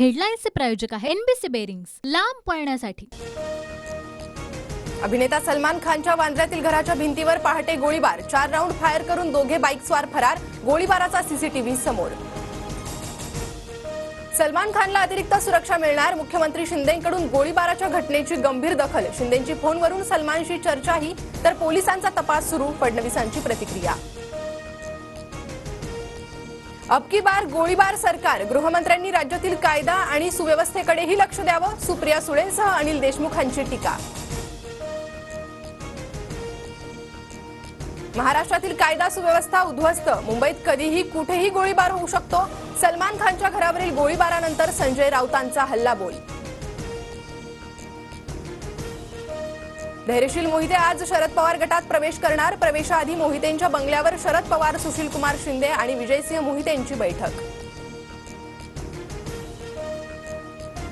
हेडलाईन्सचे प्रायोजक आहे NBC bearings, लांब पळण्यासाठी। अभिनेता सलमान खानच्या वांद्र्यातील घराच्या भिंतीवर पहाटे गोळीबार, 4 राऊंड फायर करून दोघे बाईकस्वार फरार, गोळीबाराचा सीसीटीव्ही समोर। सलमान खानला अतिरिक्त सुरक्षा मिळणार, मुख्यमंत्री शिंदेंकडून गोळीबाराच्या घटनेची गंभीर दखल, शिंदेंची फोनवरून सलमानशी चर्चाही, तर पोलिसांचा तपास सुरू, फडणवीसांची प्रतिक्रिया। अब की बार गोळीबार सरकार, गृहमंत्र्यांनी राज्यातील कायदा आणि सुव्यवस्थेकडेही लक्ष द्यावं, सुप्रिया सुळेंसह अनिल देशमुखांची टीका। महाराष्ट्रातील कायदा सुव्यवस्था उद्ध्वस्त, मुंबईत कधीही कुठेही गोळीबार होऊ शकतो, सलमान खानच्या घरावरील गोळीबारानंतर संजय राऊतांचा हल्लाबोल। धैर्यशील मोहिते आज शरद पवार गटात प्रवेश करणार, प्रवेशाआधी मोहितेंच्या बंगल्यावर शरद पवार, सुशीलकुमार शिंदे आणि विजयसिंह मोहितेंची बैठक।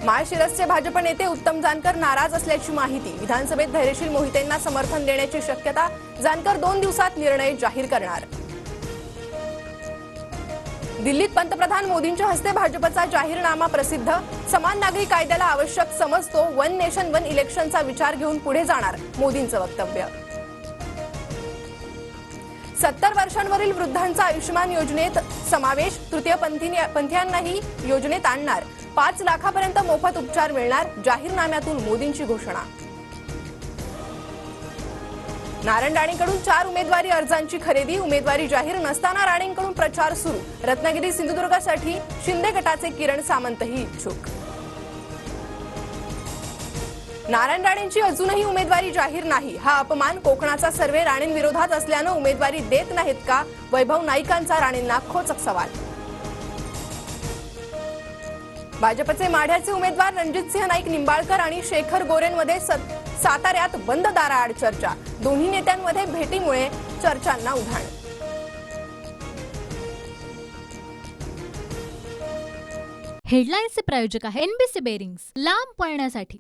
माळशिरसचे भाजप नेते उत्तम जानकर नाराज असल्याची माहिती, विधानसभेत धैर्यशील मोहितेंना समर्थन देण्याची शक्यता, जानकर 2 दिवसात निर्णय जाहीर करणार। दिल्लीत पंतप्रधान मोदींच्या हस्ते भाजपचा जाहीरनामा प्रसिद्ध, समान नागरी कायद्याला आवश्यक समजतो, वन नेशन वन इलेक्शनचा विचार घेऊन पुढे जाणार, मोदींचं वक्तव्य। 70 वर्षांवरील वृद्धांचा आयुष्यमान योजनेत समावेश, तृतीयपंथीयांनाही योजनेत आणणार, 5 लाखापर्यंत मोफत उपचार मिळणार, जाहीरनाम्यातून मोदींची घोषणा। नारायण राणेंकडून 4 उमेदवारी अर्जांची खरेदी, उमेदवारी जाहीर नसताना राणेंकडून प्रचार सुरू, रत्नागिरी सिंधुदुर्गसाठी शिंदे गटाचे किरण सामंतही इच्छुक। नारायण राणेंची अजूनही उमेदवारी जाहीर नाही, हा अपमान, कोकणाचा सर्वे राणेंविरोधात असल्यानं उमेदवारी देत नाहीत का, वैभव नाईकांचा राणेंना खोचक सवाल। भाजपचे माढ्याचे उमेदवार रणजितसिंह नाईक निंबाळकर आणि शेखर गोरेंमध्ये साताऱ्यात बंद दाराआड चर्चा, दोन्ही नेत्यांमध्ये भेटीमुळे चर्चांना उधाण। हेडलाईन्सचे प्रायोजक आहे एनबीसी बेरिंग्स, लांब पळण्यासाठी।